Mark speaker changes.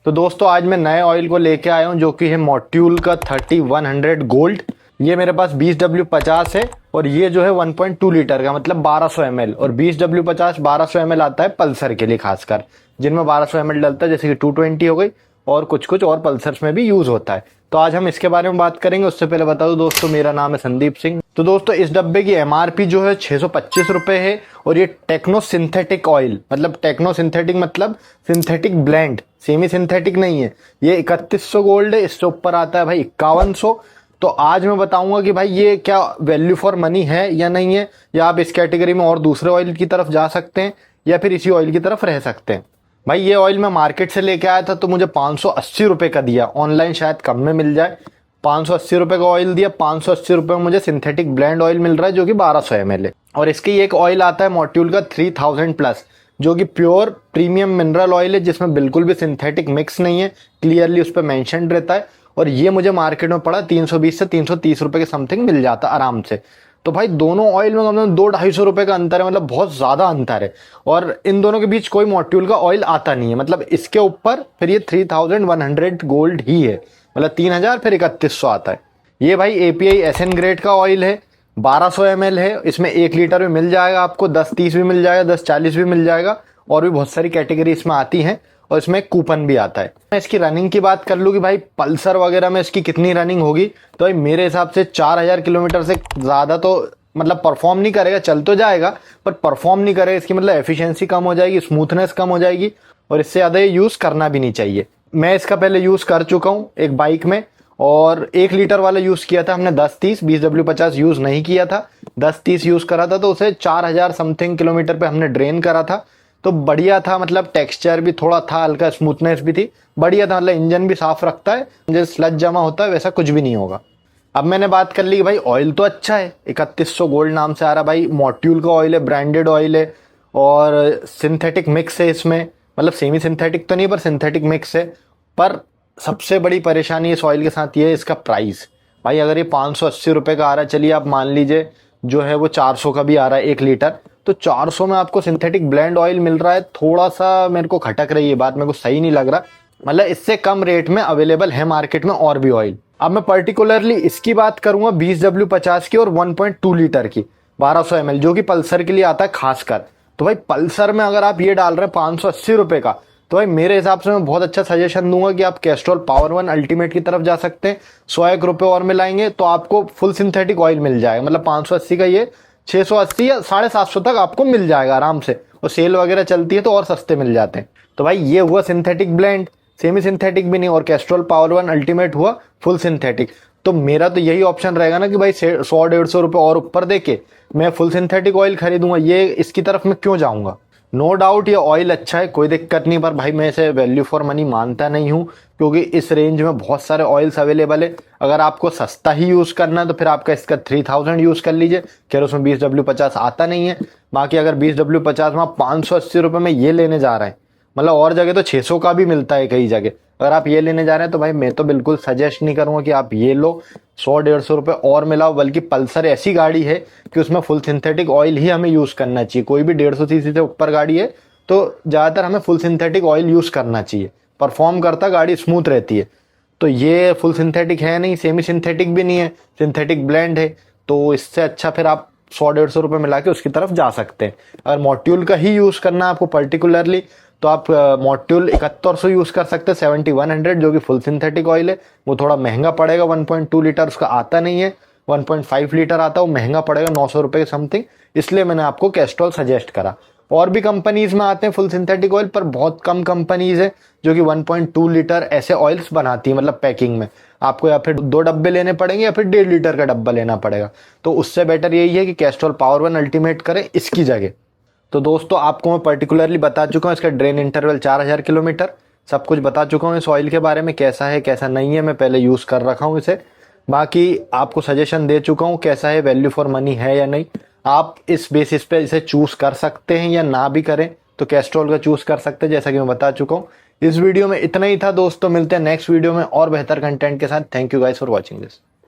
Speaker 1: तो दोस्तों आज मैं नए ऑयल को लेके आया हूँ जो कि है मॉड्यूल का 3100 गोल्ड। ये मेरे पास 20W50 है और ये जो है 1.2 लीटर का मतलब 1200 ml और 20W50 1200 ml आता है पल्सर के लिए, खासकर जिनमें 1200 ml डलता है, जैसे कि 220 हो गई और कुछ कुछ और पल्सर्स में भी यूज होता है। तो आज हम इसके बारे में बात करेंगे। उससे पहले बता दूं दोस्तों, मेरा नाम है संदीप सिंह। तो दोस्तों इस डब्बे की MRP जो है 625 रुपए है और ये टेक्नो सिंथेटिक ऑयल, मतलब टेक्नो सिंथेटिक मतलब सिंथेटिक ब्लेंड, सेमी सिंथेटिक नहीं है। ये 3100 गोल्ड है, इससे ऊपर आता है भाई 5100। तो आज मैं बताऊंगा कि भाई ये क्या वैल्यू फॉर मनी है या नहीं है, या आप इस कैटेगरी में और दूसरे ऑयल की तरफ जा सकते हैं या फिर इसी ऑयल की तरफ रह सकते हैं। भाई ये ऑयल मैं मार्केट से लेके आया था तो मुझे 580 रुपए का दिया, ऑनलाइन शायद कम में मिल जाए। 580 रुपए का ऑयल दिया, 580 रुपए में मुझे सिंथेटिक ब्लेंड ऑयल मिल रहा है जो कि 1200 ml है। और इसकी एक ऑयल आता है मॉड्यूल का 3000 प्लस, जो कि प्योर प्रीमियम मिनरल ऑयल है, जिसमें बिल्कुल भी सिंथेटिक मिक्स नहीं है, क्लियरली उस पर मैंशन रहता है। और ये मुझे मार्केट में पड़ा 320 से 330 रुपए के समथिंग मिल जाता आराम से। तो भाई दोनों ऑयल में कम से कम 200-250 रुपए का अंतर है, मतलब बहुत ज्यादा अंतर है। और इन दोनों के बीच कोई मॉड्यूल का ऑयल आता नहीं है, मतलब इसके ऊपर फिर ये 3100 गोल्ड ही है, मतलब 3000 फिर 3100 आता है। ये भाई API SN ग्रेड का ऑयल है, 1200 ml है। इसमें 1 लीटर भी मिल जाएगा आपको, 10-30 भी मिल जाएगा, 10-40 भी मिल जाएगा, और भी बहुत सारी कैटेगरी इसमें आती हैं। और इसमें कूपन भी आता है। मैं इसकी रनिंग की बात कर लूँ कि भाई पल्सर वगैरह में इसकी कितनी रनिंग होगी, तो भाई मेरे हिसाब से 4000 किलोमीटर से ज़्यादा तो मतलब परफॉर्म नहीं करेगा। चल तो जाएगा पर परफॉर्म नहीं करेगा। इसकी मतलब एफिशिएंसी कम हो जाएगी, स्मूथनेस कम हो जाएगी, और इससे ज़्यादा ये यूज़ करना भी नहीं चाहिए। मैं इसका पहले यूज़ कर चुका हूँ एक बाइक में, और 1 लीटर वाला यूज़ किया था हमने 10-30, 20W50 यूज़ नहीं किया था। 10-30 यूज़ करा था तो उसे 4000 समथिंग किलोमीटर पे हमने ड्रेन करा था। तो बढ़िया था, मतलब टेक्सचर भी थोड़ा था, हल्का स्मूथनेस भी थी, बढ़िया था। मतलब इंजन भी साफ रखता है, जैसे स्लज जमा होता है वैसा कुछ भी नहीं होगा। अब मैंने बात कर ली कि भाई ऑयल तो अच्छा है, 3100 गोल्ड नाम से आ रहा भाई, मॉड्यूल का ऑयल है, ब्रांडेड ऑयल है, और सिंथेटिक मिक्स है इसमें, मतलब सेमी सिंथेटिक तो नहीं पर सिंथेटिक मिक्स है। पर सबसे बड़ी परेशानी इस ऑयल के साथ ये है इसका प्राइस। भाई अगर ये 580 रुपये का आ रहा है, चलिए आप मान लीजिए जो है वो 400 का भी आ रहा है 1 लीटर, तो 400 में आपको सिंथेटिक ब्लेंड ऑयल मिल रहा है। थोड़ा सा मेरे को खटक रही है बात, मेरे को सही नहीं लग रहा। मतलब इससे कम रेट में अवेलेबल है मार्केट में और भी ऑयल। अब मैं पर्टिकुलरली इसकी बात करूंगा 20W50 की और 1.2 लीटर की 1200 ml, जो कि पल्सर के लिए आता है खासकर। तो भाई पल्सर में अगर आप ये डाल रहे हैं 580 रुपये का, तो भाई मेरे हिसाब से मैं बहुत अच्छा सजेशन दूंगा कि आप कैस्ट्रॉल पावर 1 अल्टीमेट की तरफ जा सकते हैं। 100 रुपये और मिलाएंगे तो आपको फुल सिंथेटिक ऑयल मिल जाएगा, मतलब 580 का ये 680 या 750 तक आपको मिल जाएगा आराम से। और सेल वगैरह चलती है तो और सस्ते मिल जाते हैं। तो भाई ये हुआ सिंथेटिक ब्लेंड, सेमी सिंथेटिक भी नहीं, और कैस्ट्रॉल पावर 1 अल्टीमेट हुआ फुल सिंथेटिक। तो मेरा तो यही ऑप्शन रहेगा ना कि भाई 100-150 रुपये और ऊपर देके मैं फुल सिंथेटिक ऑयल खरीदूंगा। ये इसकी तरफ मैं क्यों जाऊंगा। नो डाउट ये ऑयल अच्छा है, कोई दिक्कत नहीं, पर भाई मैं इसे वैल्यू फॉर मनी मानता नहीं हूँ, क्योंकि इस रेंज में बहुत सारे ऑयल्स अवेलेबल है। अगर आपको सस्ता ही यूज़ करना है तो फिर आपका इसका 3000 यूज़ कर लीजिए, खैर उसमें 20W50 आता नहीं है। बाकी अगर 20W50 में आप 580 रुपये में ये लेने जा रहे हैं, मतलब और जगह तो 600 का भी मिलता है कई जगह, अगर आप ये लेने जा रहे हैं तो भाई मैं तो बिल्कुल सजेस्ट नहीं करूंगा कि आप ये लो। 100-150 रुपये और मिलाओ। बल्कि पल्सर ऐसी गाड़ी है कि उसमें फुल सिंथेटिक ऑयल ही हमें यूज़ करना चाहिए। कोई भी 150 सीसी से ऊपर गाड़ी है तो ज़्यादातर हमें फुल सिंथेटिक ऑयल यूज़ करना चाहिए, परफॉर्म करता, गाड़ी स्मूथ रहती है। तो ये फुल सिंथेटिक है नहीं, सेमी सिंथेटिक भी नहीं है, सिंथेटिक ब्लेंड है। तो इससे अच्छा फिर आप 100-150 रुपये मिला के उसकी तरफ जा सकते हैं। अगर मॉड्यूल का ही यूज़ करना है आपको पर्टिकुलरली, तो आप मॉड्यूल 7100 यूज़ कर सकते हैं 7100, जो कि फुल सिंथेटिक ऑयल है। वो थोड़ा महंगा पड़ेगा, 1.2 लीटर उसका आता नहीं है, 1.5 लीटर आता है, वो महंगा पड़ेगा 900 रुपये के समथिंग। इसलिए मैंने आपको कैस्ट्रॉल सजेस्ट करा। और भी कंपनीज में आते हैं फुल सिंथेटिक ऑयल, पर बहुत कम कंपनीज है जो कि 1.2 लीटर ऐसे ऑयल्स बनाती है, मतलब पैकिंग में। आपको या फिर 2 डब्बे लेने पड़ेंगे या फिर 1.5 लीटर का डब्बा लेना पड़ेगा। तो उससे बेटर यही है कि कैस्ट्रॉल पावर 1 अल्टीमेट करें इसकी जगह। तो दोस्तों आपको मैं पर्टिकुलरली बता चुका हूँ इसका ड्रेन इंटरवल 4000 किलोमीटर, सब कुछ बता चुका हूँ इस ऑयल के बारे में, कैसा है कैसा नहीं है, मैं पहले यूज़ कर रखा हूँ इसे। बाकी आपको सजेशन दे चुका हूँ कैसा है, वैल्यू फॉर मनी है या नहीं। आप इस बेसिस पे इसे चूज़ कर सकते हैं या ना भी करें, तो कैस्ट्रॉल का चूज़ कर सकते हैं, जैसा कि मैं बता चुका हूँ। इस वीडियो में इतना ही था दोस्तों, मिलते हैं नेक्स्ट वीडियो में और बेहतर कंटेंट के साथ। Thank you guys for watching this.